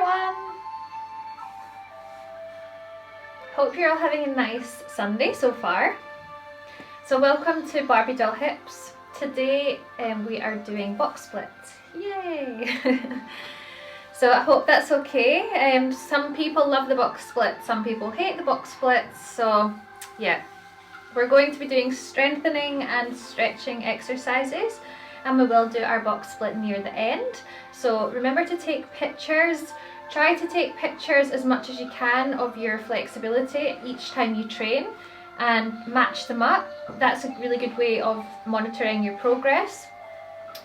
everyone! Hope you're all having a nice Sunday so far. So welcome to Barbie Doll Hips. Today we are doing box splits. Yay! So I hope that's okay. Some people love the box splits, some people hate the box splits. So yeah, we're going to be doing strengthening and stretching exercises, and we will do our box split near the end. So remember to take pictures. Try to take pictures as much as you can of your flexibility each time you train and match them up. That's a really good way of monitoring your progress.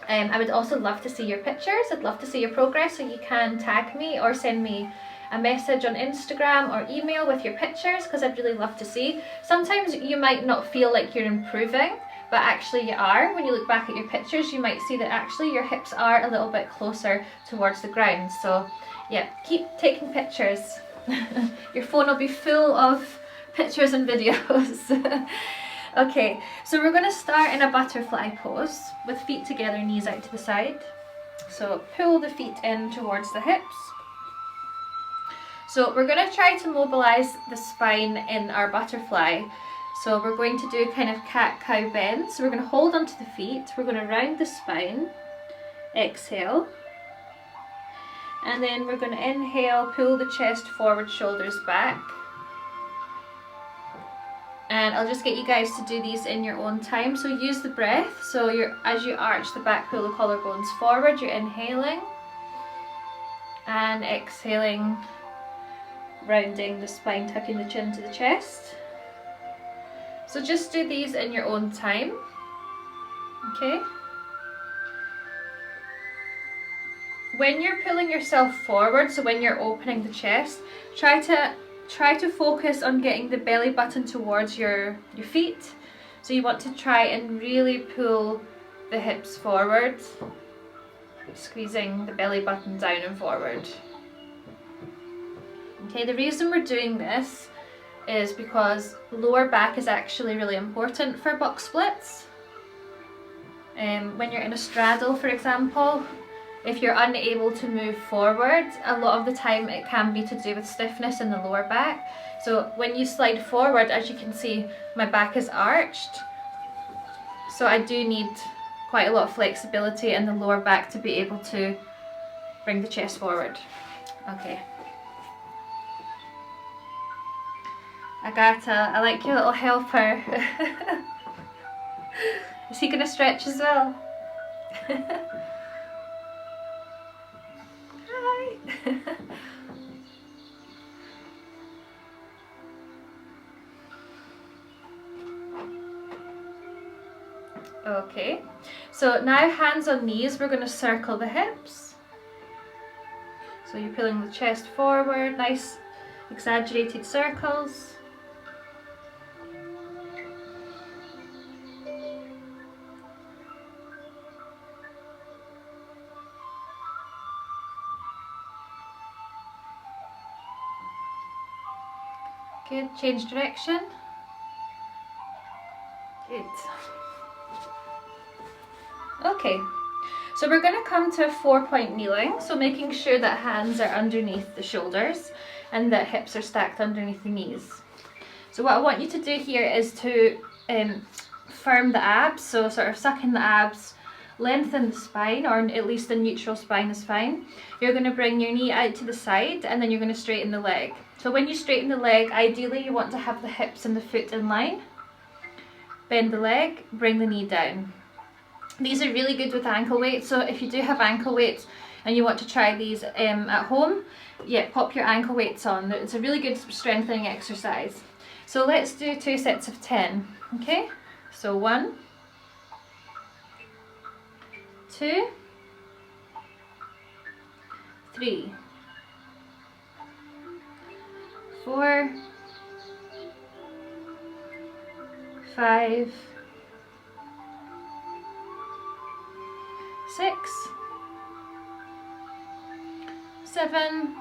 I would also love to see your pictures. I'd love to see your progress, so you can tag me or send me a message on Instagram or email with your pictures, because I'd really love to see. Sometimes you might not feel like you're improving, but actually you are. When you look back at your pictures, you might see that actually your hips are a little bit closer towards the ground. So yeah, keep taking pictures. Your phone will be full of pictures and videos. Okay, so we're going to start in a butterfly pose with feet together, knees out to the side. So pull the feet in towards the hips. So we're going to try to mobilize the spine in our butterfly. So we're going to do kind of cat-cow bend. So we're going to hold onto the feet, we're going to round the spine, exhale. And then we're going to inhale, pull the chest forward, shoulders back. And I'll just get you guys to do these in your own time. So use the breath. So as you arch the back, pull the collarbones forward, you're inhaling. And exhaling, rounding the spine, tucking the chin to the chest. So just do these in your own time. Okay. When you're pulling yourself forward, so when you're opening the chest, try to focus on getting the belly button towards your feet. So you want to try and really pull the hips forward, squeezing the belly button down and forward. Okay, the reason we're doing this is because lower back is actually really important for box splits. When you're in a straddle, for example, if you're unable to move forward, a lot of the time it can be to do with stiffness in the lower back. So when you slide forward, as you can see, my back is arched. So I do need quite a lot of flexibility in the lower back to be able to bring the chest forward. Okay. Agata, I like your little helper. Is he going to stretch as well? Hi. Okay, so now hands on knees, we're going to circle the hips. So you're pulling the chest forward, nice exaggerated circles. Good, change direction. Good. Okay, so we're going to come to a 4-point kneeling, so making sure that hands are underneath the shoulders and that hips are stacked underneath the knees. So what I want you to do here is to firm the abs, so sort of suck in the abs, lengthen the spine, or at least the neutral spine is fine. You're going to bring your knee out to the side and then you're going to straighten the leg. So when you straighten the leg, ideally you want to have the hips and the foot in line. Bend the leg, bring the knee down. These are really good with ankle weights, so if you do have ankle weights and you want to try these at home, yeah, pop your ankle weights on. It's a really good strengthening exercise. So let's do 2 sets of 10, okay? So 1, 2, 3, 4, 5, 6, 7,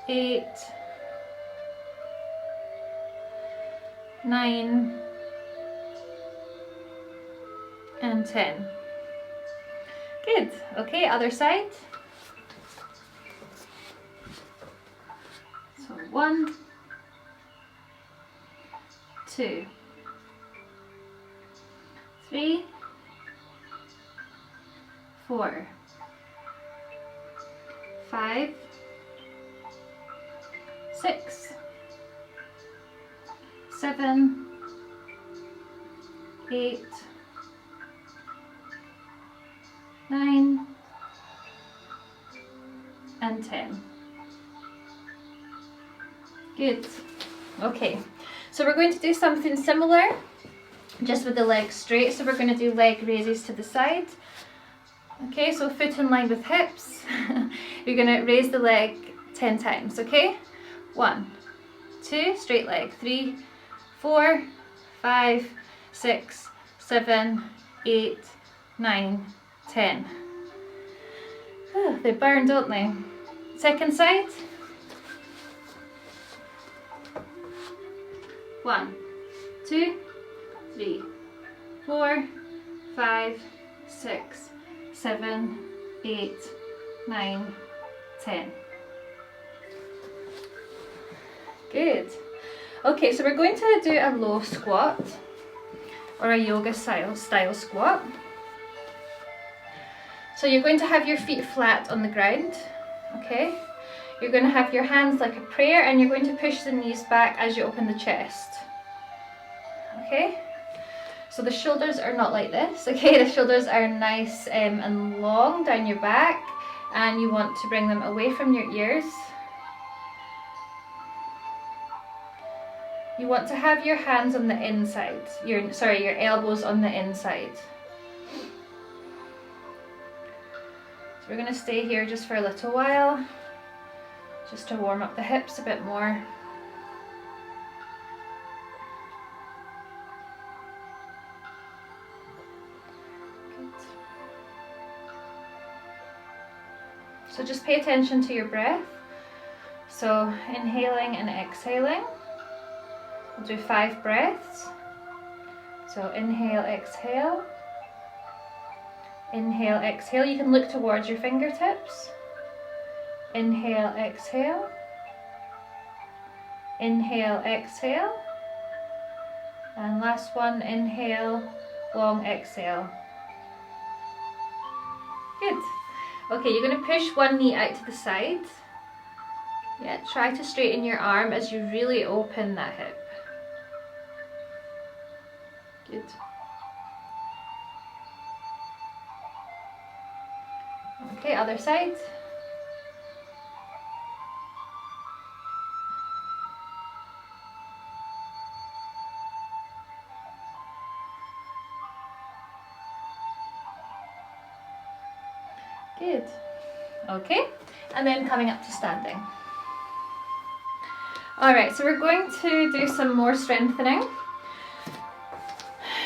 8, 9, and 10. Good. Okay, other side. So 1, 2, 3, 4, 5, 6, 7, 8, 9, and 10. Good. Okay, so we're going to do something similar, just with the legs straight. So we're going to do leg raises to the side. Okay, so foot in line with hips. You're going to raise the leg 10 times, okay? 1, 2, straight leg, 3, 4, 5, 6, 7, 8, 9, 10. Oh, they burn, don't they? Second side. 1, 2, 3, 4, 5, 6, 7, 8, 9, 10. Good. Okay, so we're going to do a low squat, or a yoga style squat. So you're going to have your feet flat on the ground, okay? You're going to have your hands like a prayer, and you're going to push the knees back as you open the chest. Okay? So the shoulders are not like this, okay? The shoulders are nice and long down your back, and you want to bring them away from your ears. You want to have your hands on the inside, your elbows on the inside. So we're going to stay here just for a little while, just to warm up the hips a bit more. Good. So just pay attention to your breath. So inhaling and exhaling. We'll do 5 breaths. So inhale, exhale. Inhale, exhale. You can look towards your fingertips. Inhale, exhale. Inhale, exhale. And last one, inhale, long exhale. Good. Okay, you're going to push one knee out to the side. Yeah, try to straighten your arm as you really open that hip. Good. Okay, other side. Good. Okay, and then coming up to standing. Alright, so we're going to do some more strengthening.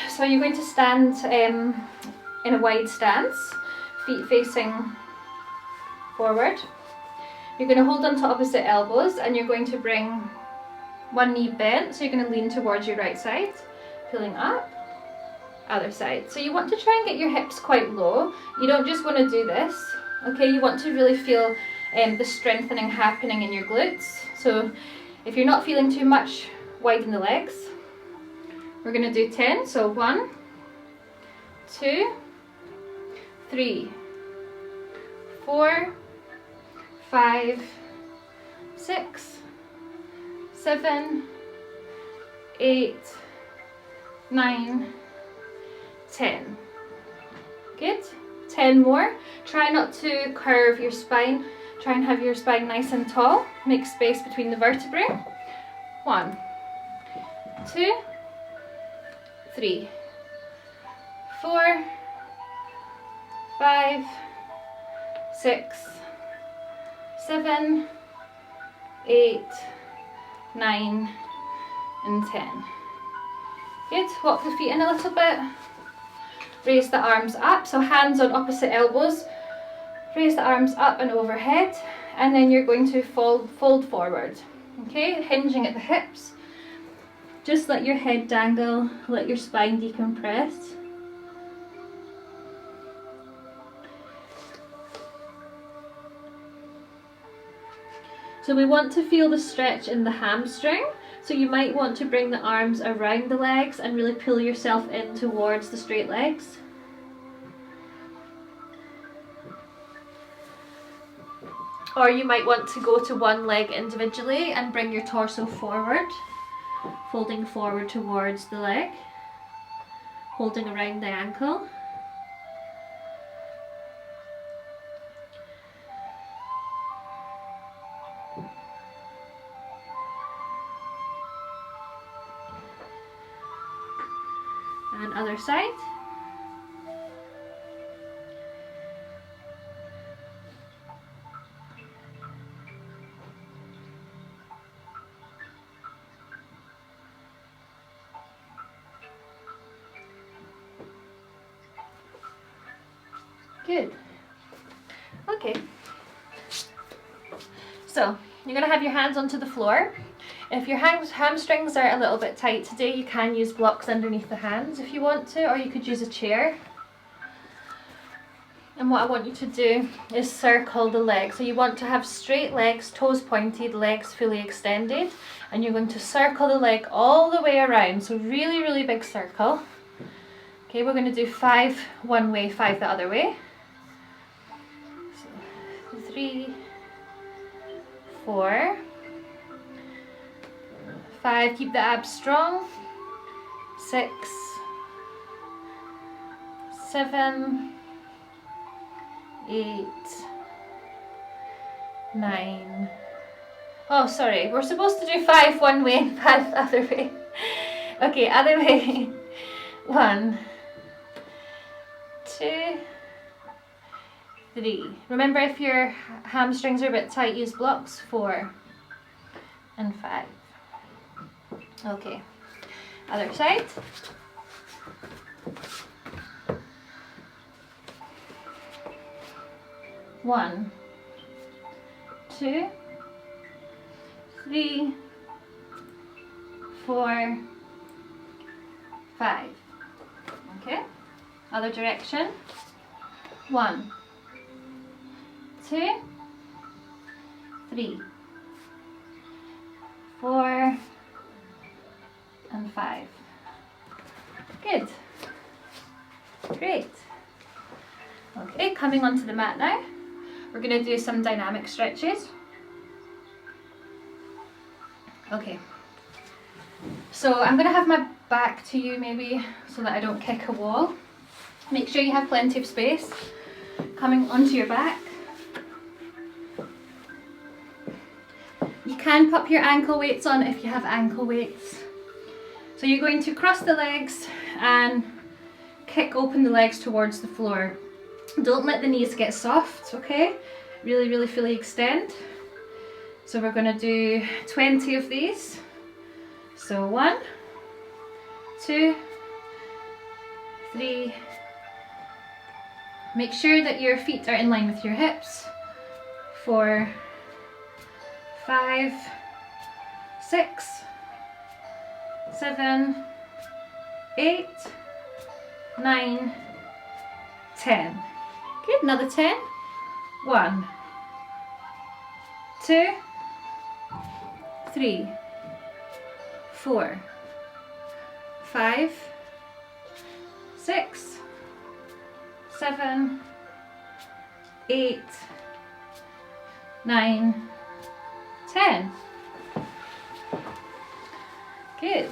So you're going to stand in a wide stance, feet facing forward. You're going to hold on to opposite elbows, and you're going to bring one knee bent, so you're going to lean towards your right side, pulling up, other side. So you want to try and get your hips quite low. You don't just want to do this, okay? You want to really feel the strengthening happening in your glutes. So if you're not feeling too much, widen the legs. We're going to do 10, so 1, 2, 3, 4, 5, 6, 7, 8, 9, 10. Good. 10 more. Try not to curve your spine. Try and have your spine nice and tall. Make space between the vertebrae. 1, 2, 3, 4, 5, 6, 7, 8, 9, and 10. Good. Walk the feet in a little bit. Raise the arms up, so hands on opposite elbows. Raise the arms up and overhead, and then you're going to fold forward. Okay, hinging at the hips. Just let your head dangle, let your spine decompress. So we want to feel the stretch in the hamstring. So you might want to bring the arms around the legs and really pull yourself in towards the straight legs. Or you might want to go to one leg individually and bring your torso forward, folding forward towards the leg, holding around the ankle. And other side. Good. Okay. So you're going to have your hands onto the floor. If your hamstrings are a little bit tight today, you can use blocks underneath the hands if you want to, or you could use a chair. And what I want you to do is circle the legs. So you want to have straight legs, toes pointed, legs fully extended, and you're going to circle the leg all the way around. So really, really big circle. Okay, we're going to do 5 one way, 5 the other way. So 3, 4, 5, keep the abs strong. 6, 7, 8, 9. Oh, sorry, we're supposed to do 5 one way and 5 the other way. Okay, other way. 1, 2, 3. Remember, if your hamstrings are a bit tight, use blocks. 4 and 5. Okay, other side. 1, 2, 3, 4, 5. Okay, other direction. 1, 2, 3, 4, and 5. Good. Great. Okay, coming onto the mat now. We're going to do some dynamic stretches. Okay. So I'm going to have my back to you maybe so that I don't kick a wall. Make sure you have plenty of space. Coming onto your back. You can pop your ankle weights on if you have ankle weights. So you're going to cross the legs and kick open the legs towards the floor. Don't let the knees get soft, okay? Really, really fully extend. So we're going to do 20 of these. So 1, 2, 3. Make sure that your feet are in line with your hips. 4, 5, 6, 7, 8, 9, 10. Good, another 10. 1, 2, 3, 4, 5, 6, 7, 8, 9, 10. Good.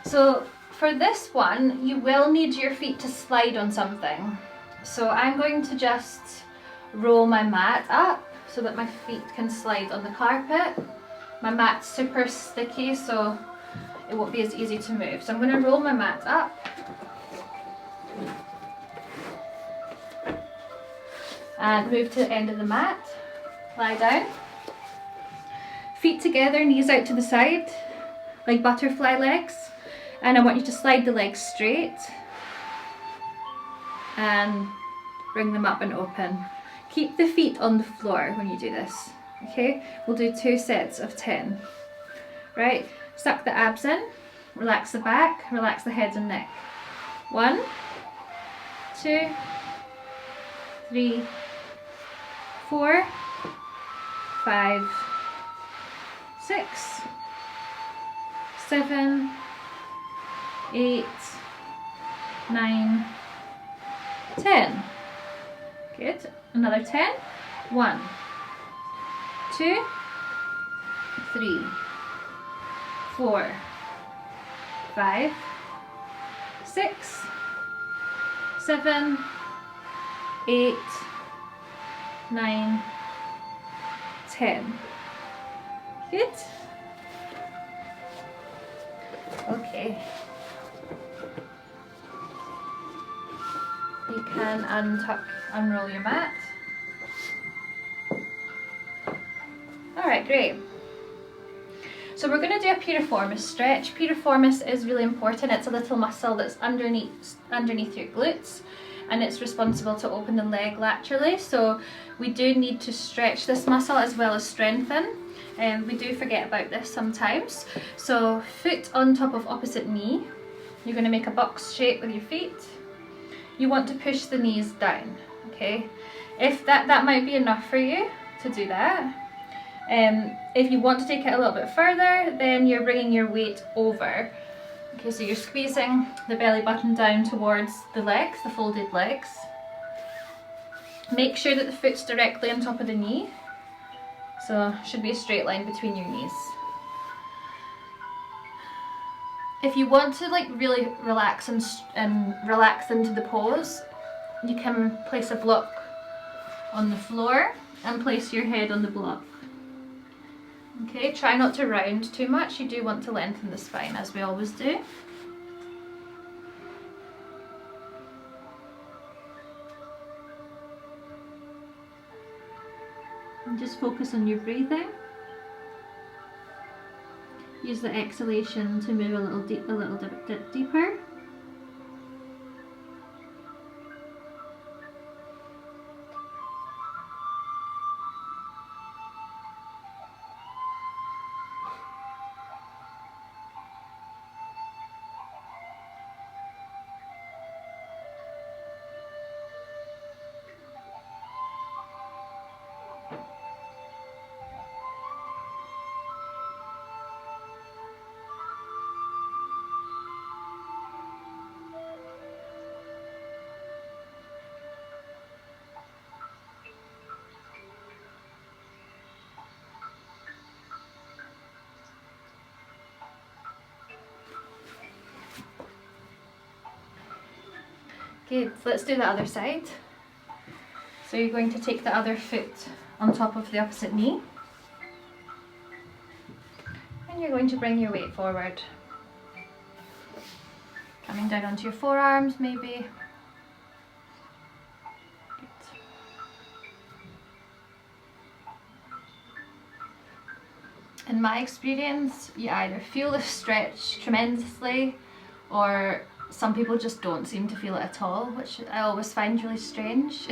So for this one, you will need your feet to slide on something. So I'm going to just roll my mat up so that my feet can slide on the carpet. My mat's super sticky, so it won't be as easy to move. So I'm going to roll my mat up. And move to the end of the mat. Lie down. Feet together, knees out to the side, like butterfly legs. And I want you to slide the legs straight. And bring them up and open. Keep the feet on the floor when you do this. Okay, we'll do 2 sets of 10. Right, suck the abs in, relax the back, relax the head and neck. 1, 2, 3, 4, 5, 6, 7, 8, 9, 10. Good. Another 10. 1, 2, 3, 4, 5, 6, 7, 8, 9, 10. Good. Okay. You can unroll your mat. Alright, great. So we're going to do a piriformis stretch. Piriformis is really important. It's a little muscle that's underneath your glutes, and it's responsible to open the leg laterally. So we do need to stretch this muscle as well as strengthen. And we do forget about this sometimes. So foot on top of opposite knee. You're going to make a box shape with your feet. You want to push the knees down, okay? If that might be enough for you to do that. If you want to take it a little bit further, then you're bringing your weight over. Okay, so you're squeezing the belly button down towards the legs, the folded legs. Make sure that the foot's directly on top of the knee. So should be a straight line between your knees. If you want to like really relax and relax into the pose, you can place a block on the floor and place your head on the block. Okay, try not to round too much. You do want to lengthen the spine as we always do. And just focus on your breathing. Use the exhalation to move a little bit deeper. Good, so let's do the other side. So you're going to take the other foot on top of the opposite knee. And you're going to bring your weight forward. Coming down onto your forearms maybe. Good. In my experience, you either feel the stretch tremendously, or some people just don't seem to feel it at all, which I always find really strange.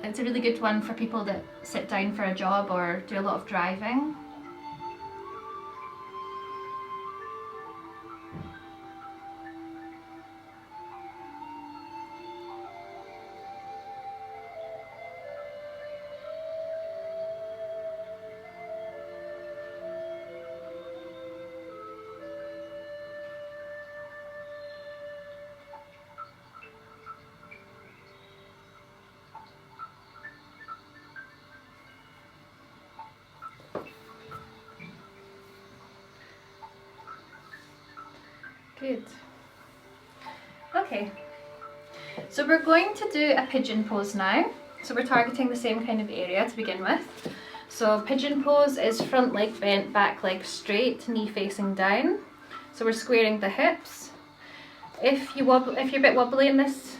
It's a really good one for people that sit down for a job or do a lot of driving. Good. Okay, so we're going to do a pigeon pose now. So we're targeting the same kind of area to begin with. So pigeon pose is front leg bent, back leg straight, knee facing down. So we're squaring the hips. If you're a bit wobbly in this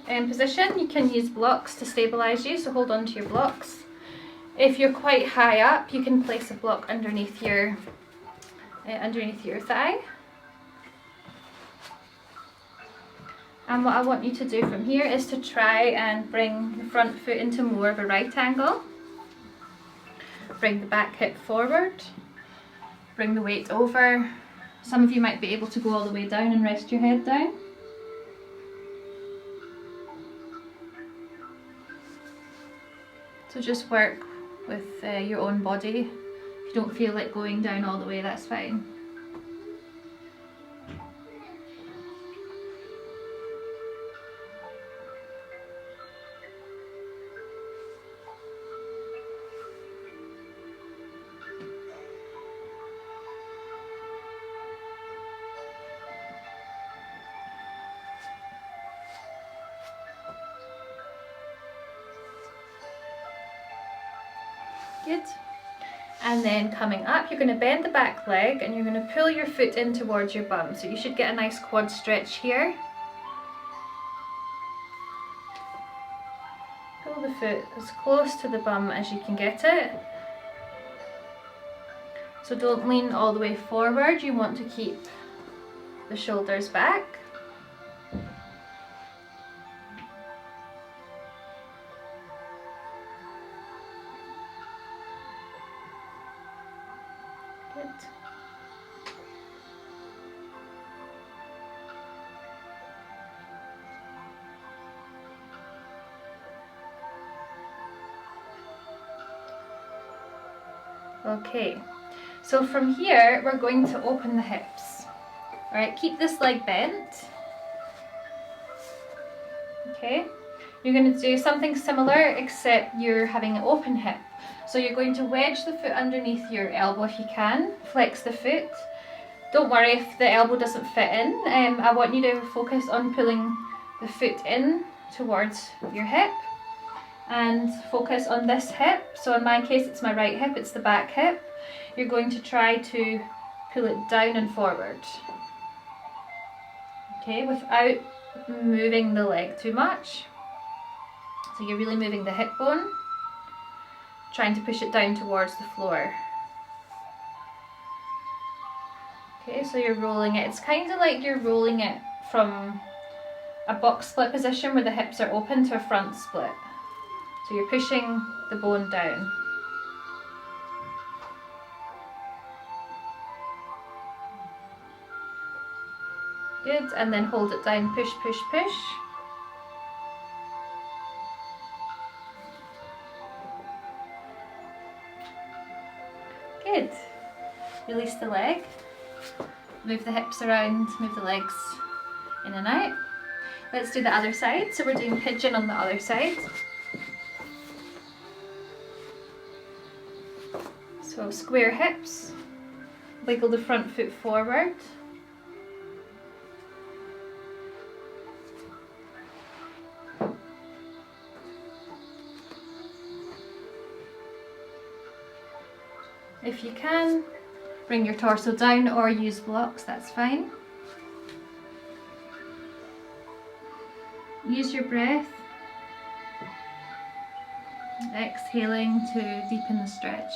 position, you can use blocks to stabilize you, so hold on to your blocks. If you're quite high up, you can place a block underneath your thigh. And what I want you to do from here is to try and bring the front foot into more of a right angle. Bring the back hip forward. Bring the weight over. Some of you might be able to go all the way down and rest your head down. So just work with your own body don't feel like going down all the way, that's fine. Good. And then coming up, you're going to bend the back leg and you're going to pull your foot in towards your bum. So you should get a nice quad stretch here. Pull the foot as close to the bum as you can get it. So don't lean all the way forward, you want to keep the shoulders back. Good. Okay, so from here we're going to open the hips. Alright, keep this leg bent. Okay, you're going to do something similar except you're having an open hip. So you're going to wedge the foot underneath your elbow if you can, flex the foot. Don't worry if the elbow doesn't fit in. I want you to focus on pulling the foot in towards your hip and focus on this hip. So in my case it's my right hip, it's the back hip. You're going to try to pull it down and forward. Okay, without moving the leg too much. So you're really moving the hip bone, trying to push it down towards the floor. Okay, so you're rolling it. It's kind of like you're rolling it from a box split position where the hips are open to a front split. So you're pushing the bone down. Good, and then hold it down, push, push, push. Good. Release the leg. Move the hips around, move the legs in and out. Let's do the other side. So we're doing pigeon on the other side. So square hips, wiggle the front foot forward. If you can, bring your torso down or use blocks, that's fine. Use your breath, exhaling to deepen the stretch.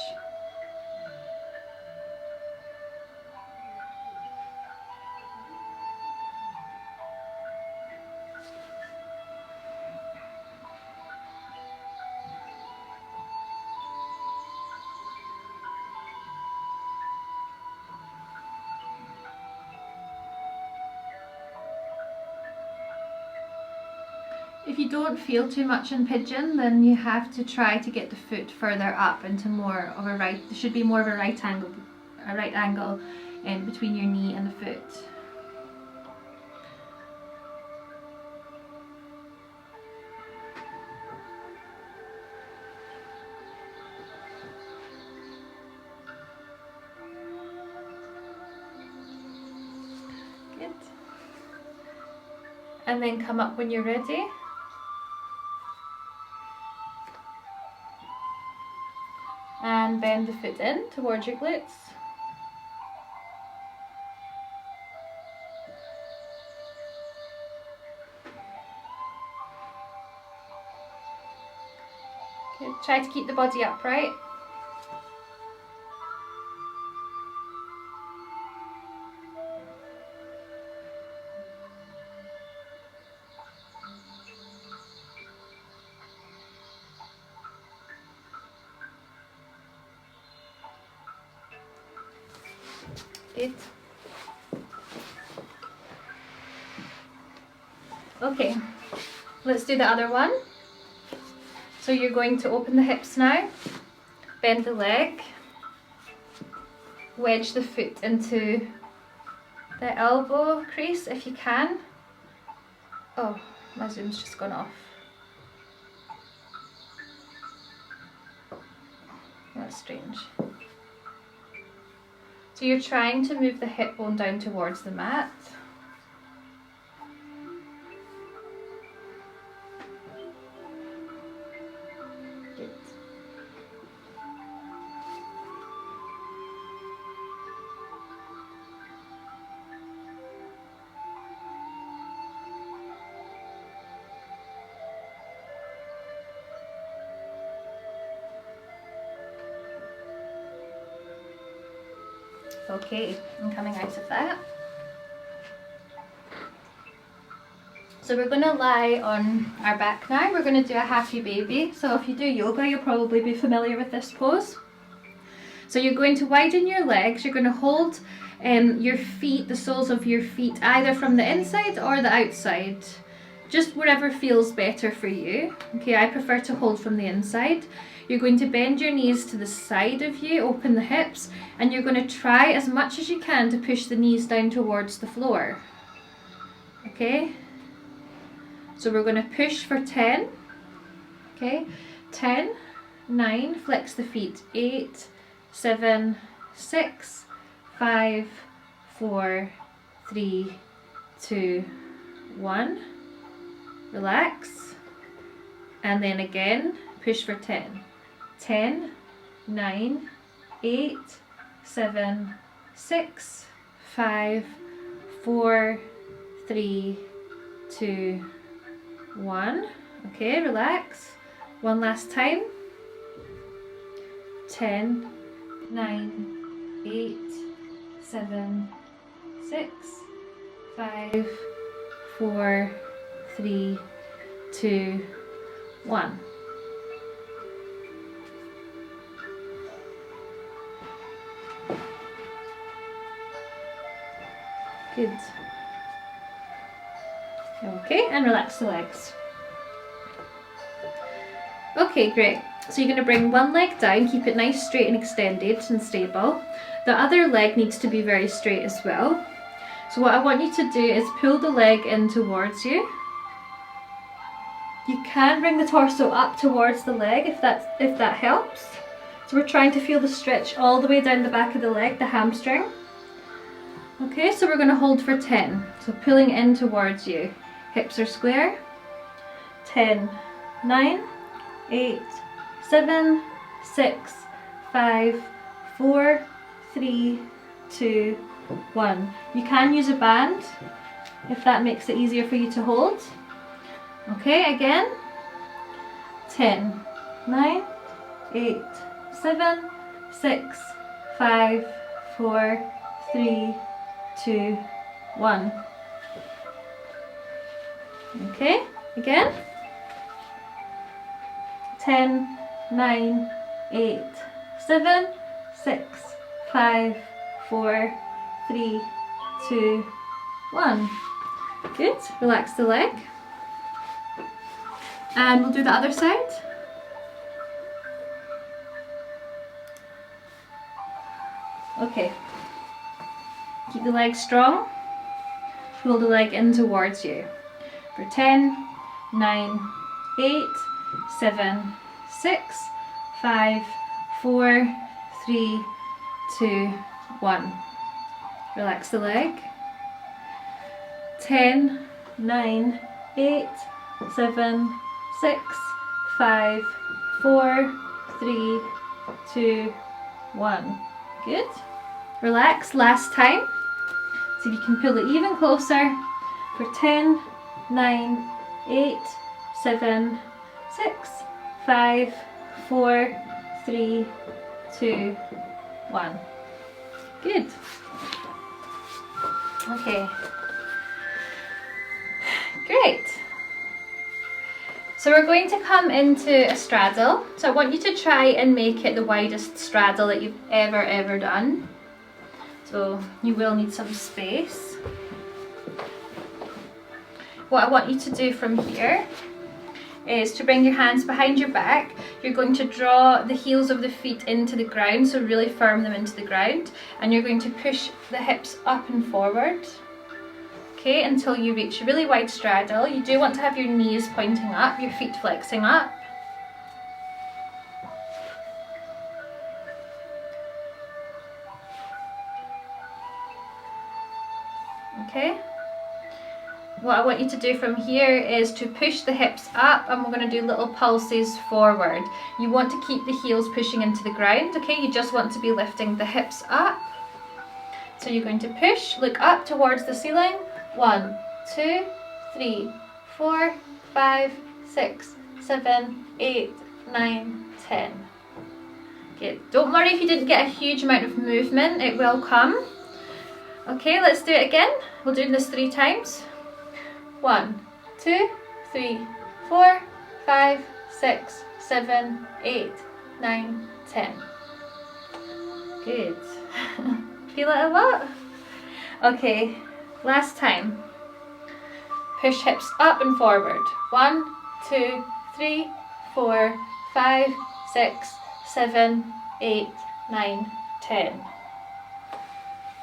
If you don't feel too much in pigeon, then you have to try to get the foot further up into more of a right. There should be more of a right angle in between your knee and the foot. Good. And then come up when you're ready. And bend the foot in towards your glutes. Good. Try to keep the body upright. Good. Okay, let's do the other one. So you're going to open the hips now, bend the leg, wedge the foot into the elbow crease if you can. Oh, my zoom's just gone off. That's strange. So you're trying to move the hip bone down towards the mat. Good. Okay, I'm coming out of that. So we're going to lie on our back now. We're going to do a happy baby. So if you do yoga, you'll probably be familiar with this pose. So you're going to widen your legs. You're going to hold your feet, the soles of your feet, either from the inside or the outside. Just wherever feels better for you. Okay, I prefer to hold from the inside. You're going to bend your knees to the side of you, open the hips, and you're going to try as much as you can to push the knees down towards the floor. Okay? So we're going to push for 10. Okay? 10, 9, flex the feet. 8, 7, 6, 5, 4, 3, 2, 1. Relax. And then again, push for 10. 10, 9, 8, 7, 6, 5, 4, 3, 2, 1. Okay, relax. One last time. 10, 9, 8, 7, 6, 5, 4, 3, 2, 1. Good. Okay, and relax the legs. Okay, great. So you're going to bring one leg down, keep it nice, straight and extended and stable. The other leg needs to be very straight as well. So what I want you to do is pull the leg in towards you. You can bring the torso up towards the leg if that helps. So we're trying to feel the stretch all the way down the back of the leg, the hamstring. Okay, so we're going to hold for 10. So pulling in towards you. Hips are square. 10, 9, 8, 7, 6, 5, 4, 3, 2, 1. You can use a band if that makes it easier for you to hold. Okay, again. 10, 9, 8, 7, 6, 5, 4, 3, 2, 1. Okay, again. 10, 9, 8, 7, 6, 5, 4, 3, 2, 1. Good, relax the leg. And we'll do the other side. Okay. Keep the leg strong. Pull the leg in towards you. For 10, 9, 8, 7, 6, 5, 4, 3, 2, 1. Relax the leg. 10, 9, 8, 7, 6, 5, 4, 3, 2, 1. Good. Relax, last time. See if you can pull it even closer. For 10, 9, 8, 7, 6, 5, 4, 3, 2, 1. Good. Okay. Great. So we're going to come into a straddle. So I want you to try and make it the widest straddle that you've ever done. So you will need some space. What I want you to do from here is to bring your hands behind your back. You're going to draw the heels of the feet into the ground, so really firm them into the ground, and you're going to push the hips up and forward, okay, until you reach a really wide straddle. You do want to have your knees pointing up, your feet flexing up. Okay. What I want you to do from here is to push the hips up, and we're going to do little pulses forward. You want to keep the heels pushing into the ground, okay? You just want to be lifting the hips up. So you're going to push, look up towards the ceiling. 1, 2, 3, 4, 5, 6, 7, 8, 9, 10. Good. Don't worry if you didn't get a huge amount of movement, it will come. Okay, let's do it again. We'll do this 3 times. 1, 2, 3, 4, 5, 6, 7, 8, 9, 10. Good. Feel it a lot? Okay, last time. Push hips up and forward. 1, 2, 3, 4, 5, 6, 7, 8, 9, 10.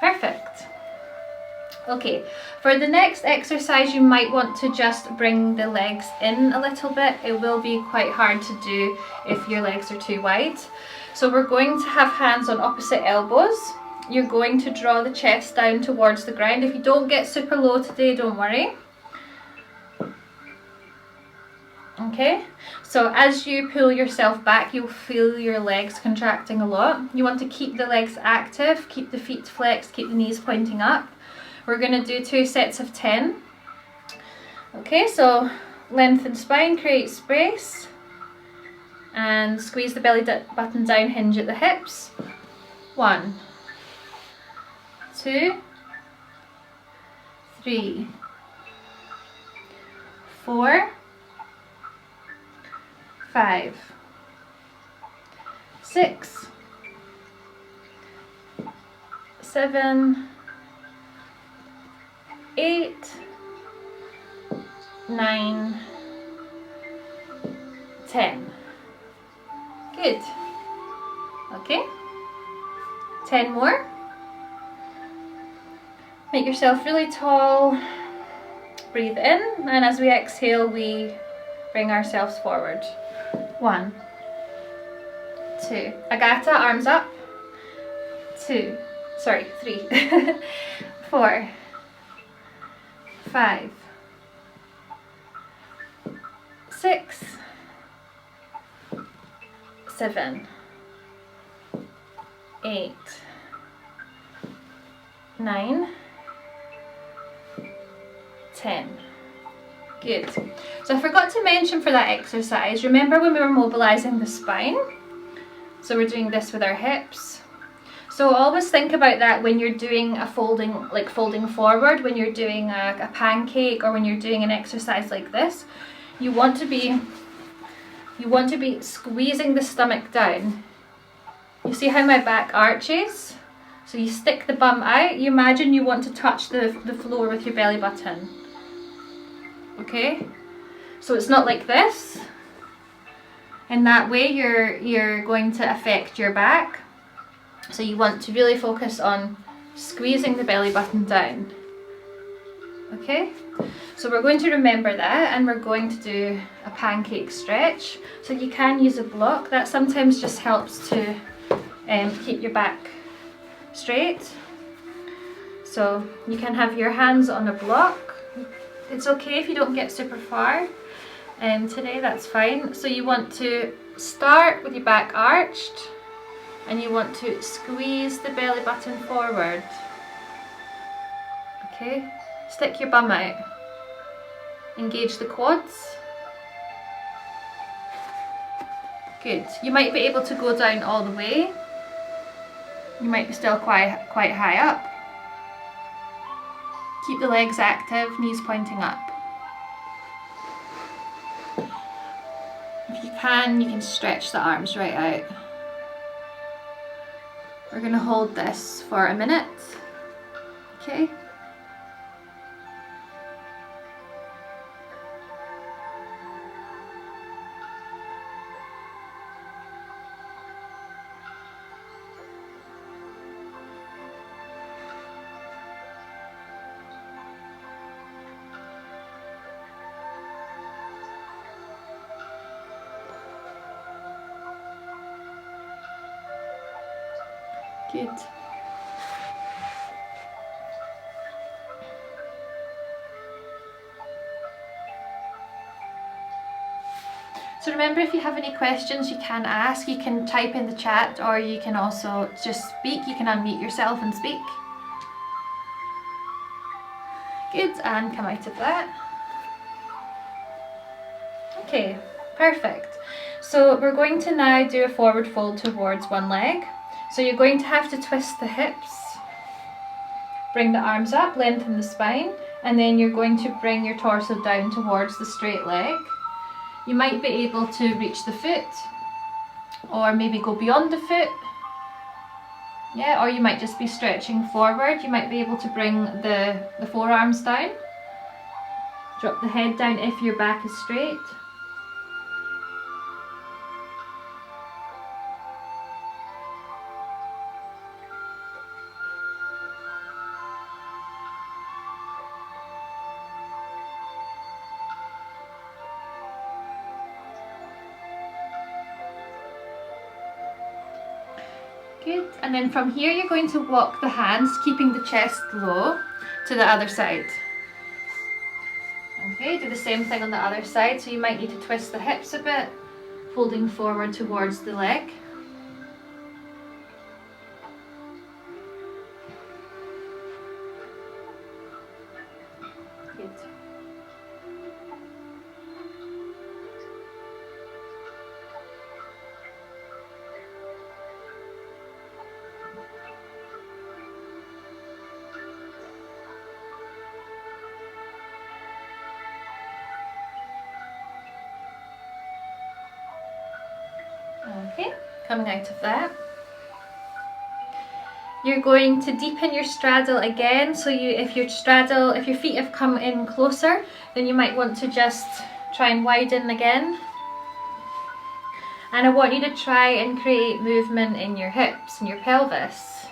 Perfect. Okay, for the next exercise you might want to just bring the legs in a little bit. It will be quite hard to do if your legs are too wide. So we're going to have hands on opposite elbows. You're going to draw the chest down towards the ground. If you don't get super low today, don't worry. Okay, so as you pull yourself back, you'll feel your legs contracting a lot. You want to keep the legs active, keep the feet flexed, keep the knees pointing up. We're going to do 2 sets of 10. Okay, so lengthen spine, create space, and squeeze the belly button down, hinge at the hips. 1, 2, 3, 4, 5, 6, 7, 8, 9, 10. Good. Okay. 10 more. Make yourself really tall. Breathe in, and as we exhale, we bring ourselves forward. 1, 2. Agata, arms up. 3. 4, 5, 6, 7, 8, 9, 10. Good. So I forgot to mention for that exercise, remember when we were mobilizing the spine? So we're doing this with our hips. So always think about that when you're doing a folding, like folding forward, when you're doing a pancake, or when you're doing an exercise like this. You want to be squeezing the stomach down. You see how my back arches? So you stick the bum out. You imagine you want to touch the floor with your belly button. Okay? So it's not like this. In that way you're going to affect your back. So you want to really focus on squeezing the belly button down. Okay? So we're going to remember that, and we're going to do a pancake stretch. So you can use a block. That sometimes just helps to keep your back straight. So you can have your hands on a block. It's okay if you don't get super far. Today, that's fine. So you want to start with your back arched, and you want to squeeze the belly button forward. Okay? Stick your bum out. Engage the quads. Good. You might be able to go down all the way. You might be still quite high up. Keep the legs active, knees pointing up. If you can stretch the arms right out. We're going to hold this for a minute. Okay? Good. So remember, if you have any questions you can ask, you can type in the chat, or you can also just speak. You can unmute yourself and speak. Good, and come out of that. Okay, perfect. So we're going to now do a forward fold towards one leg. So you're going to have to twist the hips, bring the arms up, lengthen the spine, and then you're going to bring your torso down towards the straight leg. You might be able to reach the foot, or maybe go beyond the foot. Yeah, or you might just be stretching forward. You might be able to bring the forearms down. Drop the head down if your back is straight. Good, and then from here you're going to walk the hands, keeping the chest low, to the other side. Okay, do the same thing on the other side, so you might need to twist the hips a bit, folding forward towards the leg. Good. Okay, coming out of that, you're going to deepen your straddle again. So if your feet have come in closer, then you might want to just try and widen again. And I want you to try and create movement in your hips and your pelvis.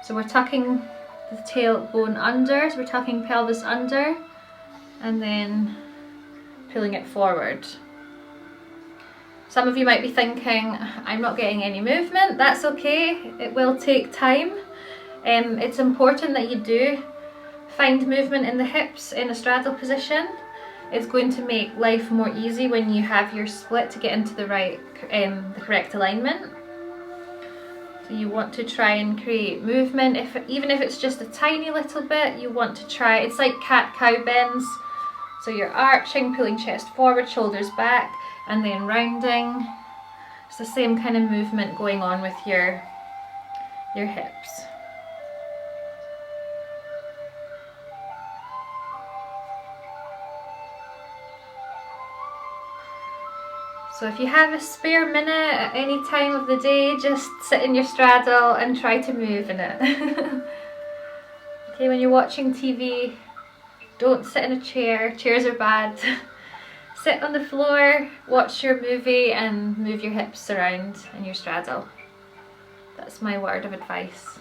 So we're tucking the tailbone under, so we're tucking pelvis under, and then pulling it forward. Some of you might be thinking, I'm not getting any movement. That's okay, it will take time. It's important that you do find movement in the hips in a straddle position. It's going to make life more easy when you have your split to get into the correct alignment. So you want to try and create movement, even if it's just a tiny little bit. You want to try, it's like cat-cow bends. So you're arching, pulling chest forward, shoulders back, and then rounding. It's the same kind of movement going on with your hips. So if you have a spare minute at any time of the day, just sit in your straddle and try to move in it. Okay, when you're watching TV, don't sit in a chair. Chairs are bad. Sit on the floor, watch your movie, and move your hips around in your straddle. That's my word of advice.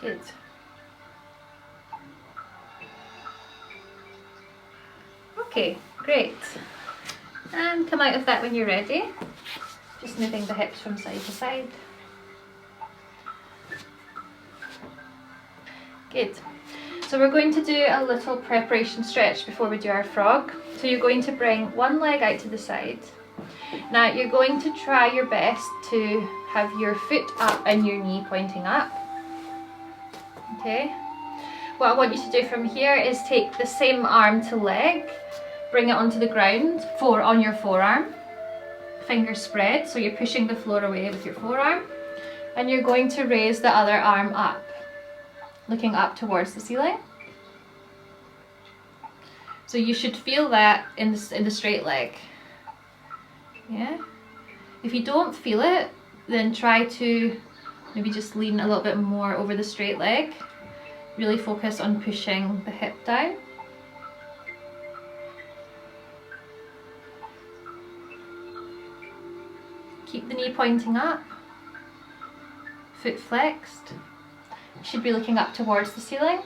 Good. Okay, great. And come out of that when you're ready. Just moving the hips from side to side. Good. So we're going to do a little preparation stretch before we do our frog. So you're going to bring one leg out to the side. Now you're going to try your best to have your foot up and your knee pointing up. Okay. What I want you to do from here is take the same arm to leg, bring it onto the ground, on your forearm, fingers spread, so you're pushing the floor away with your forearm, and you're going to raise the other arm up, looking up towards the ceiling. So you should feel that in the straight leg. Yeah. If you don't feel it, then try to maybe just lean a little bit more over the straight leg. Really focus on pushing the hip down. Keep the knee pointing up. foot flexed. You should be looking up towards the ceiling.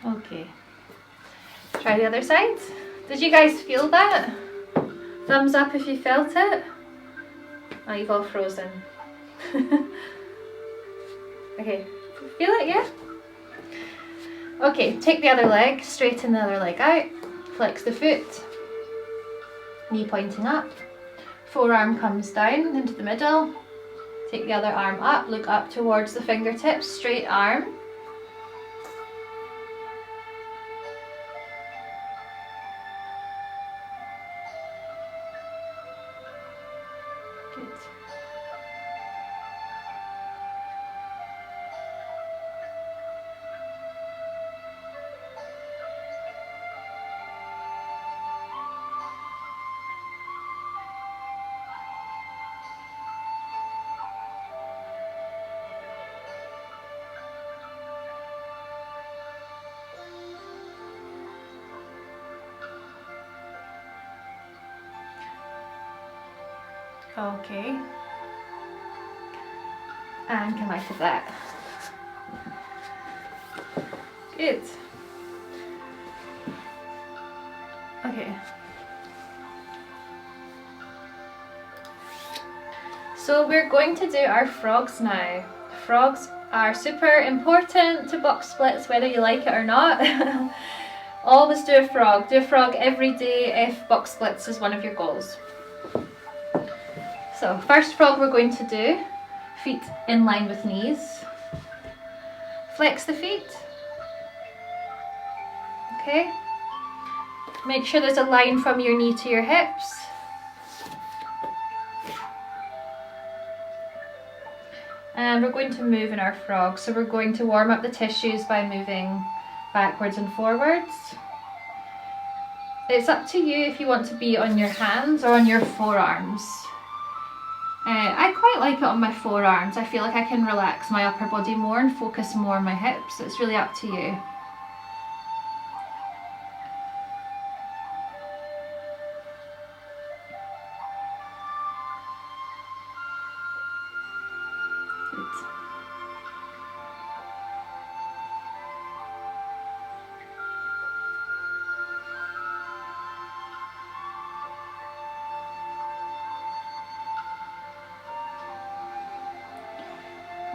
Okay, try the other side. Did you guys feel that? Thumbs up if you felt it. Oh, you've all frozen. Okay, feel it, yeah? Okay, take the other leg, straighten the other leg out, flex the foot, knee pointing up, forearm comes down into the middle, take the other arm up, look up towards the fingertips, straight arm. Good. Okay, and come out of that. Good. Okay. So we're going to do our frogs now. Frogs are super important to box splits, whether you like it or not. Always do a frog. Do a frog every day if box splits is one of your goals. So first frog we're going to do, feet in line with knees. Flex the feet. Okay. Make sure there's a line from your knee to your hips. And we're going to move in our frog. So we're going to warm up the tissues by moving backwards and forwards. It's up to you if you want to be on your hands or on your forearms. I quite like it on my forearms. I feel like I can relax my upper body more and focus more on my hips. It's really up to you. Good.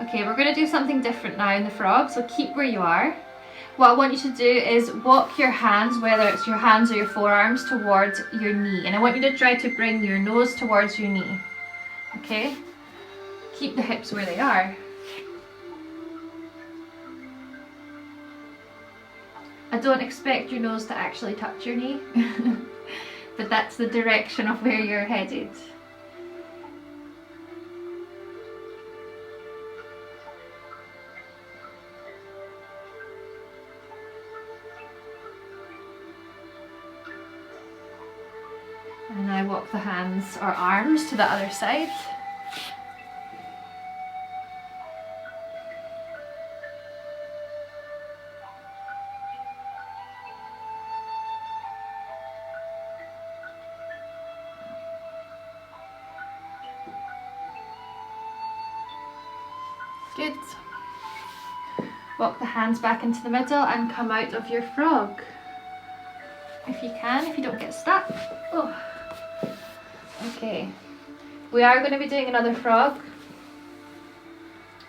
Okay, we're going to do something different now in the frog, so keep where you are. What I want you to do is walk your hands, whether it's your hands or your forearms, towards your knee. And I want you to try to bring your nose towards your knee. Okay? Keep the hips where they are. I don't expect your nose to actually touch your knee, but that's the direction of where you're headed. And now walk the hands or arms to the other side. Good. Walk the hands back into the middle and come out of your frog. If you can, if you don't get stuck. Oh. Okay, we are going to be doing another frog.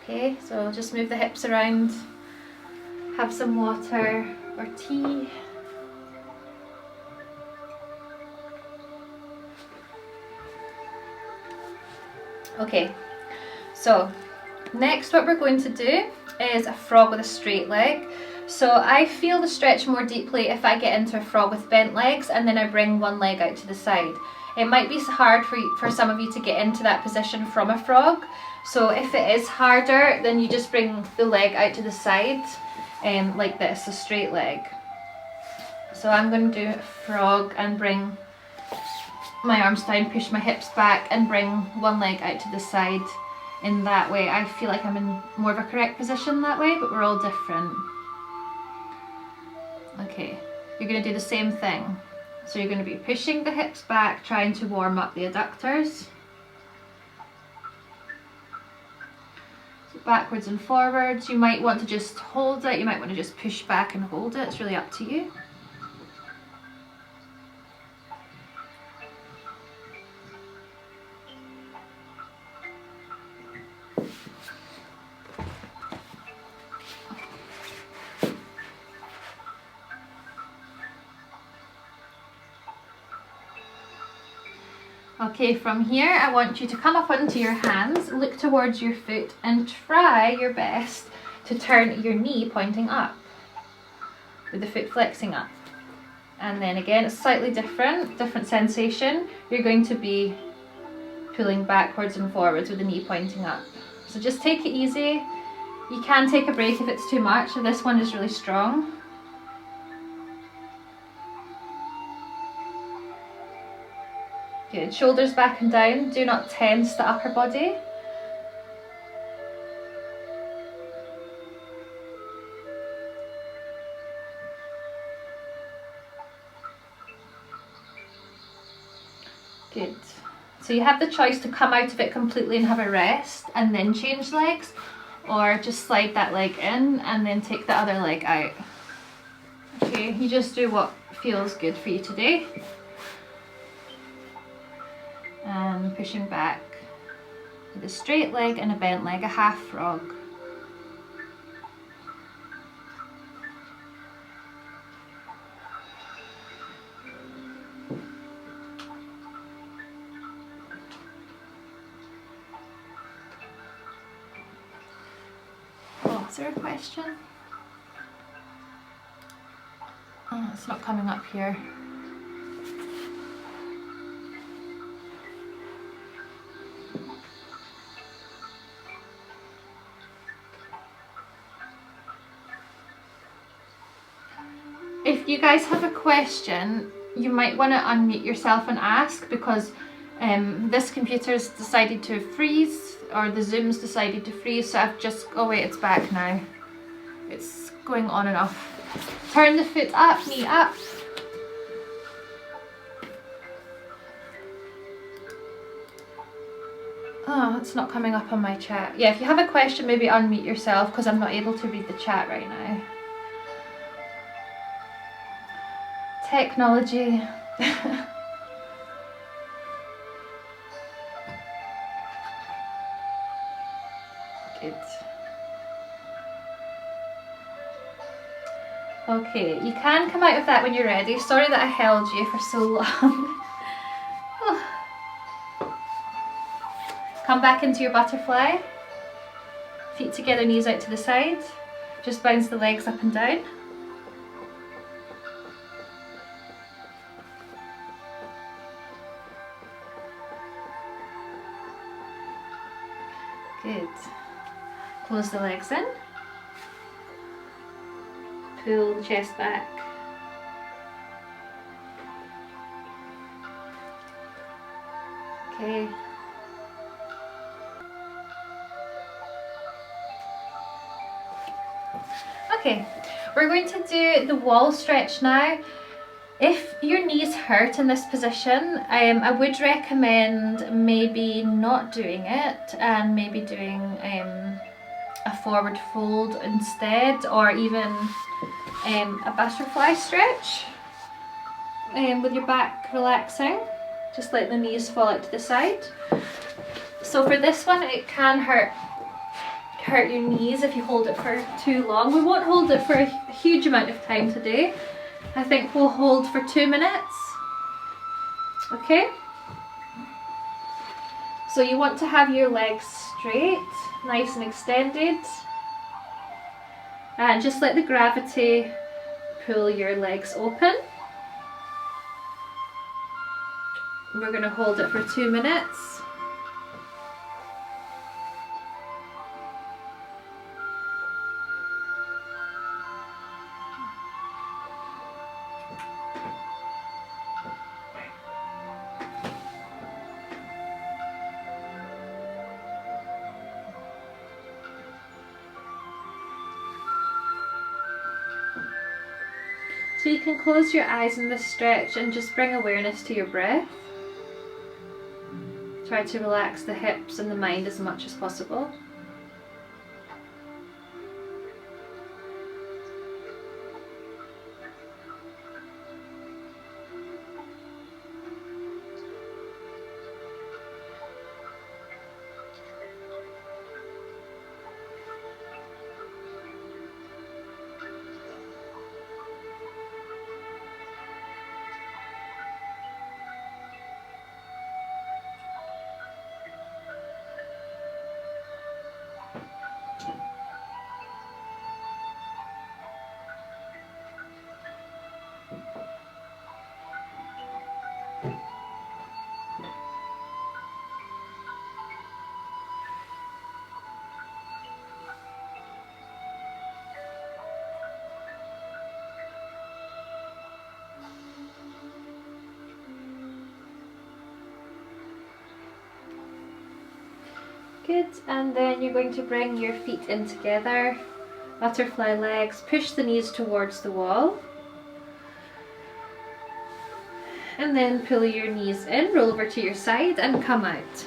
Okay, so just move the hips around, have some water or tea. Okay, so next what we're going to do is a frog with a straight leg. So I feel the stretch more deeply if I get into a frog with bent legs and then I bring one leg out to the side. It might be hard for some of you to get into that position from a frog. So if it is harder, then you just bring the leg out to the side like this, a straight leg. So I'm going to do frog and bring my arms down, push my hips back and bring one leg out to the side. In that way I feel like I'm in more of a correct position that way, but we're all different. Okay, you're going to do the same thing. So you're going to be pushing the hips back, trying to warm up the adductors. So backwards and forwards. You might want to just hold it, you might want to just push back and hold it, it's really up to you. Okay, from here I want you to come up onto your hands, look towards your foot and try your best to turn your knee pointing up with the foot flexing up. And then again, it's slightly different sensation. You're going to be pulling backwards and forwards with the knee pointing up. So just take it easy. You can take a break if it's too much. So this one is really strong. Good, shoulders back and down, do not tense the upper body. Good. So you have the choice to come out of it completely and have a rest and then change legs, or just slide that leg in and then take the other leg out. Okay, you just do what feels good for you today. And pushing back with a straight leg and a bent leg, a half frog. Oh, is there a question? Oh, it's not coming up here. If you guys have a question, you might want to unmute yourself and ask, because this computer's decided to freeze, or the Zoom's decided to freeze, so I've just, oh wait, it's back now. It's going on and off. Turn the foot up, knee up. Oh, it's not coming up on my chat. Yeah, if you have a question, maybe unmute yourself, because I'm not able to read the chat right now. Technology. Good. Okay, you can come out of that when you're ready. Sorry that I held you for so long. Come back into your butterfly. Feet together, knees out to the side. Just bounce the legs up and down. Good. Close the legs in. Pull the chest back. Okay. Okay, we're going to do the wall stretch now. If your knees hurt in this position, I would recommend maybe not doing it and maybe doing a forward fold instead, or even a butterfly stretch with your back relaxing. Just let the knees fall out to the side. So for this one, it can hurt your knees if you hold it for too long. We won't hold it for a huge amount of time today. I think we'll hold for 2 minutes. Okay? So you want to have your legs straight, nice and extended. And just let the gravity pull your legs open. We're going to hold it for 2 minutes. So you can close your eyes in this stretch and just bring awareness to your breath. Try to relax the hips and the mind as much as possible. Good, and then you're going to bring your feet in together, butterfly legs, push the knees towards the wall. And then pull your knees in, roll over to your side and come out.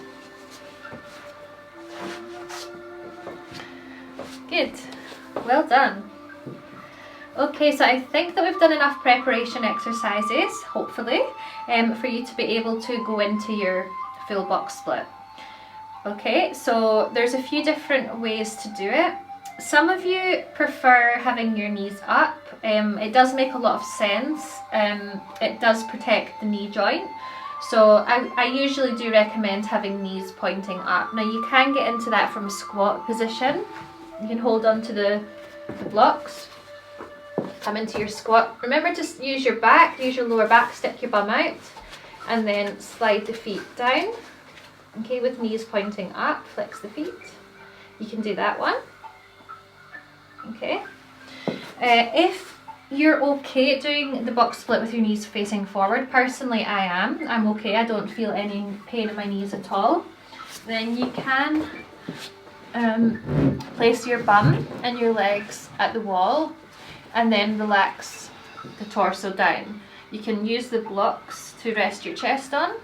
Good, well done. Okay, so I think that we've done enough preparation exercises, hopefully, for you to be able to go into your full box split. Okay, so there's a few different ways to do it. Some of you prefer having your knees up. It does make a lot of sense. It does protect the knee joint. So I usually do recommend having knees pointing up. Now you can get into that from a squat position. You can hold on to the blocks. Come into your squat. Remember to use your back, use your lower back, stick your bum out, and then slide the feet down. Okay, with knees pointing up, flex the feet. You can do that one. Okay. If you're okay doing the box split with your knees facing forward, personally I am. I'm okay, I don't feel any pain in my knees at all. Then you can place your bum and your legs at the wall and then relax the torso down. You can use the blocks to rest your chest on.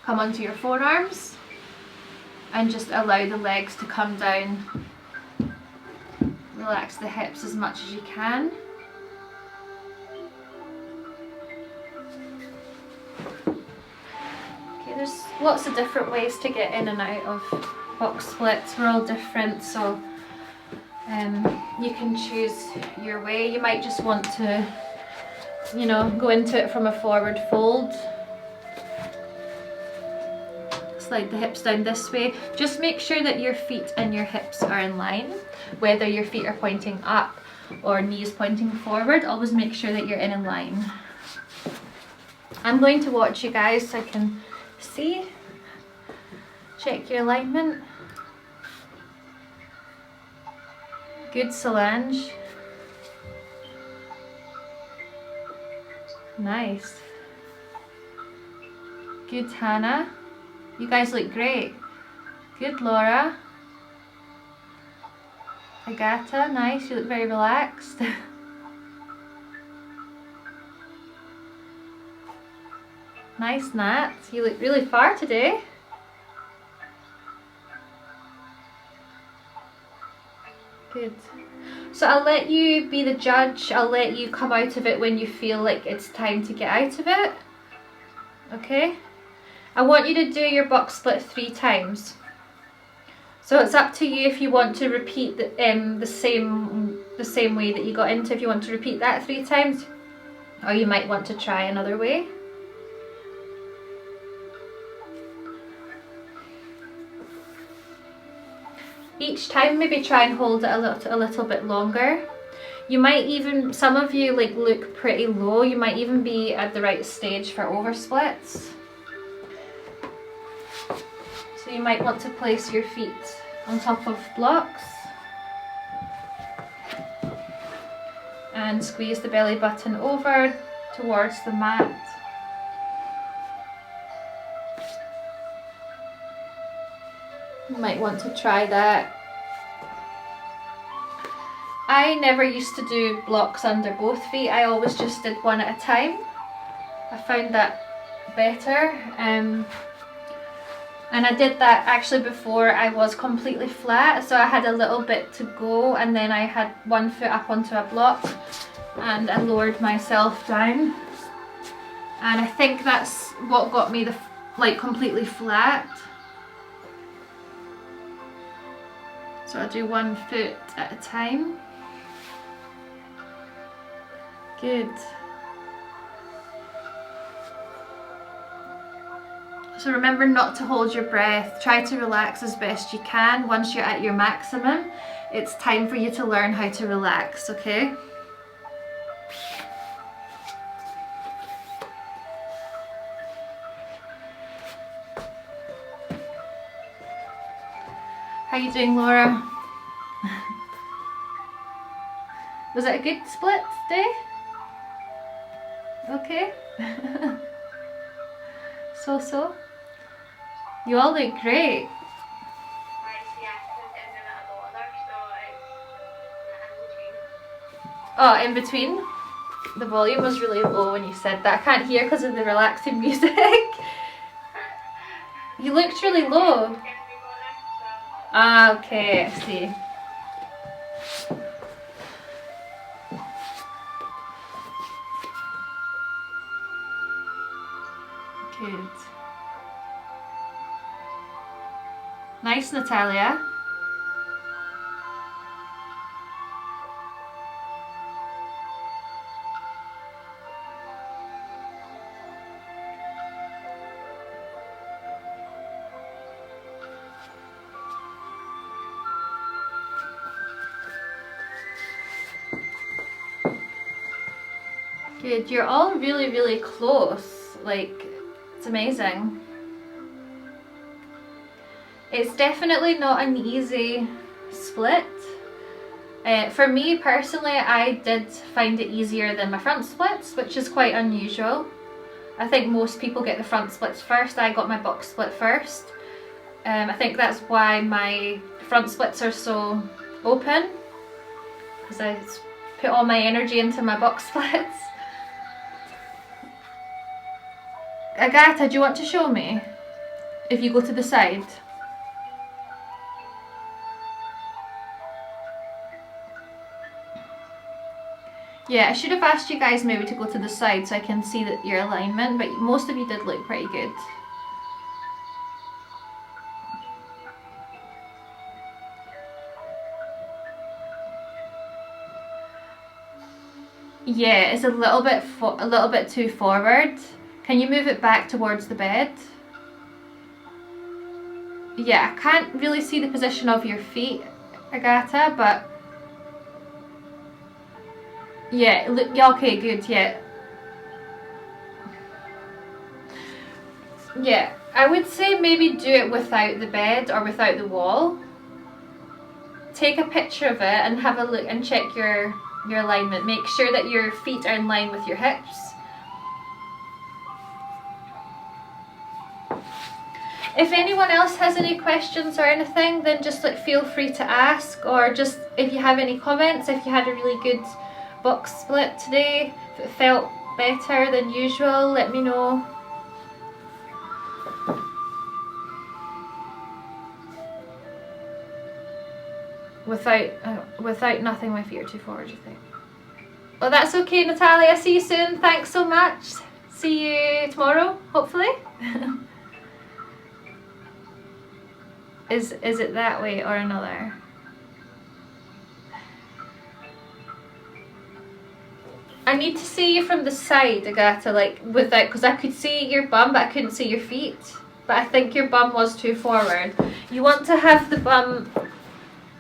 Come onto your forearms and just allow the legs to come down. Relax the hips as much as you can. Okay, there's lots of different ways to get in and out of box splits. We're all different, so you can choose your way. You might just want to, you know, go into it from a forward fold. Slide the hips down this way. Just make sure that your feet and your hips are in line, whether your feet are pointing up or knees pointing forward. Always make sure that you're in line. I'm going to watch you guys so I can see. Check your alignment. Good, Solange. Nice. Good, Hannah. You guys look great. Good, Laura. Agata, nice. You look very relaxed. Nice, Nat. You look really far today. Good. So I'll let you be the judge. I'll let you come out of it when you feel like it's time to get out of it. Okay? I want you to do your box split 3 times. So it's up to you if you want to repeat the same way that you got into. If you want to repeat that 3 times, or you might want to try another way. Each time maybe try and hold it a little bit longer. You might even, some of you like look pretty low, you might even be at the right stage for over splits. So you might want to place your feet on top of blocks and squeeze the belly button over towards the mat. You might want to try that. I never used to do blocks under both feet. I always just did one at a time. I found that better. And I did that actually before I was completely flat, so I had a little bit to go, and then I had one foot up onto a block and I lowered myself down, and I think that's what got me like completely flat. So I do one foot at a time. Good. So remember not to hold your breath. Try to relax as best you can. Once you're at your maximum, it's time for you to learn how to relax, okay? How you doing, Laura? Was it a good split day? Okay. So? You all look great. Oh, in between? The volume was really low when you said that. I can't hear because of the relaxing music. You looked really low. Ah, okay, I see. Good. Nice, Natalia. Good, you're all really, really close. Like, it's amazing. It's definitely not an easy split. For me personally, I did find it easier than my front splits, which is quite unusual. I think most people get the front splits first. I got my box split first. I think that's why my front splits are so open, because I put all my energy into my box splits. Agatha, do you want to show me? If you go to the side. Yeah, I should have asked you guys maybe to go to the side so I can see that your alignment, but most of you did look pretty good. Yeah, it's a little bit too forward. Can you move it back towards the bed? Yeah, I can't really see the position of your feet, Agatha, but yeah, look, yeah, okay, good, yeah. Yeah, I would say maybe do it without the bed or without the wall. Take a picture of it and have a look and check your alignment. Make sure that your feet are in line with your hips. If anyone else has any questions or anything, then just feel free to ask, or just if you have any comments, if you had a really good box split today, if it felt better than usual, let me know. Without nothing, my feet are too forward, you think? Well, that's okay, Natalia. See you soon. Thanks so much. See you tomorrow, hopefully. Is it that way or another? I need to see you from the side, Agatha, like without, because I could see your bum but I couldn't see your feet. But I think your bum was too forward. You want to have the bum,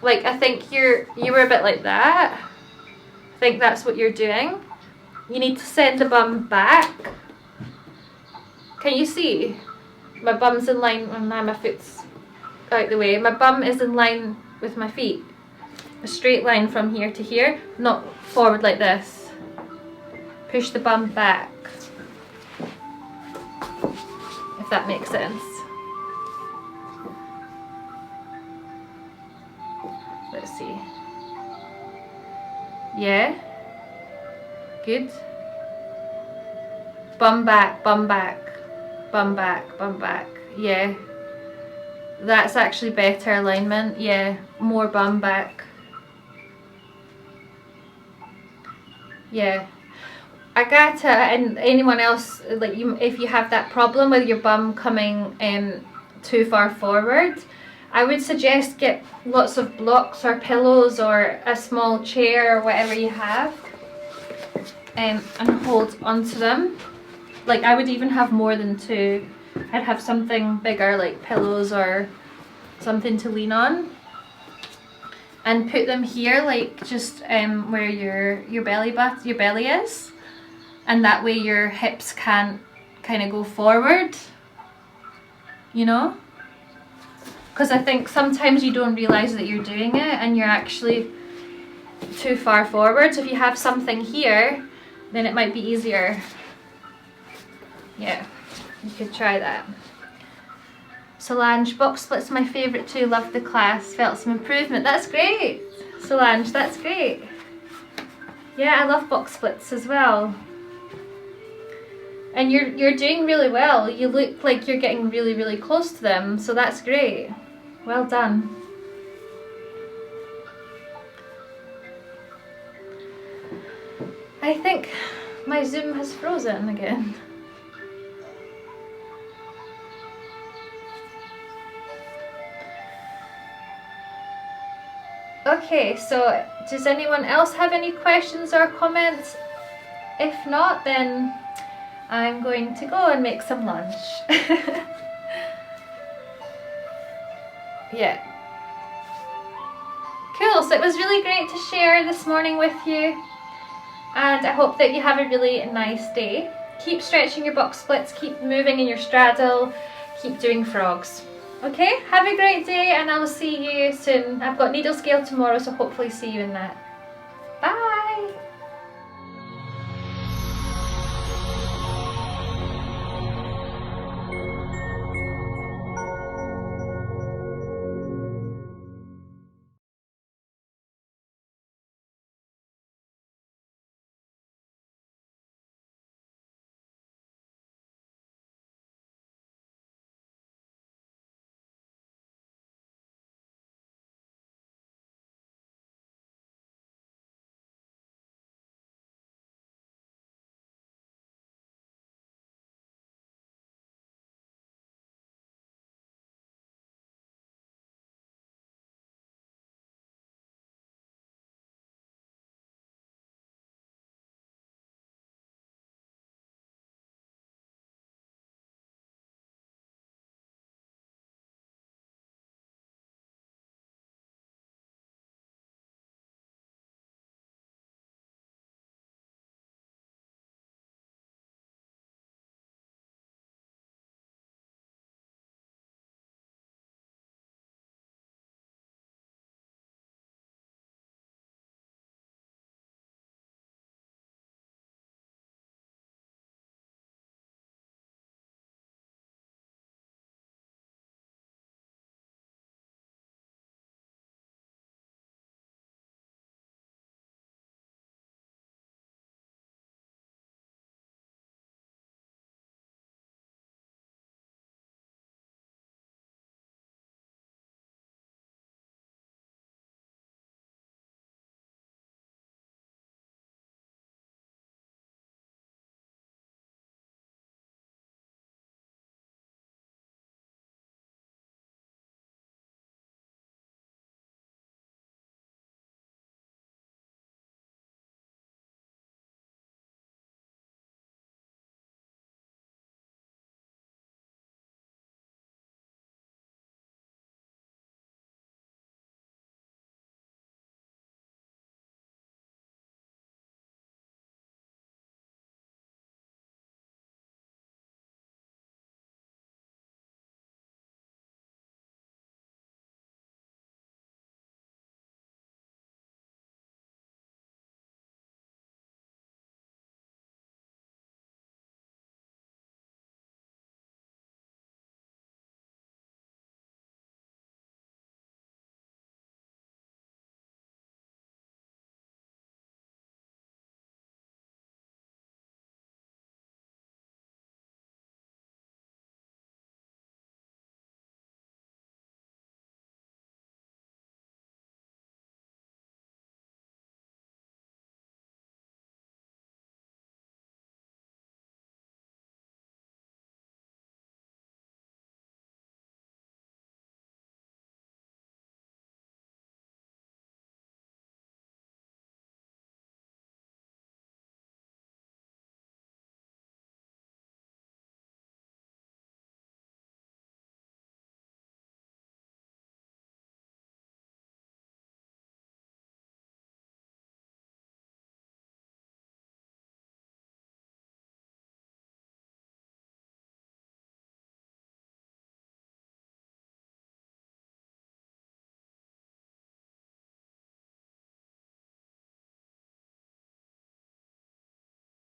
like, I think you were a bit like that. I think that's what you're doing. You need to send the bum back. Can you see? My bum's in line, and now my foot's out the way. My bum is in line with my feet. A straight line from here to here, not forward like this. Push the bum back. If that makes sense. Let's see. Yeah? Good. Bum back, bum back, bum back, bum back. Yeah. That's actually better alignment. Yeah. More bum back. Yeah. Agata and anyone else, like you, if you have that problem with your bum coming too far forward, I would suggest get lots of blocks or pillows or a small chair or whatever you have, and hold onto them. Like I would even have more than two. I'd have something bigger like pillows or something to lean on, and put them here, like just where your belly is, and that way your hips can't kind of go forward, you know, because I think sometimes you don't realize that you're doing it and you're actually too far forward. So if you have something here, then it might be easier. Yeah, you could try that. Solange, box split's my favourite too, loved the class, felt some improvement. That's great, Solange, that's great. Yeah, I love box splits as well. And you're doing really well. You look like you're getting really, really close to them, so that's great. Well done. I think my Zoom has frozen again. Okay, so does anyone else have any questions or comments? If not, then I'm going to go and make some lunch. Yeah. Cool, so it was really great to share this morning with you, and I hope that you have a really nice day. Keep stretching your box splits, keep moving in your straddle, keep doing frogs. Okay, have a great day and I will see you soon. I've got needle scale tomorrow, so hopefully see you in that.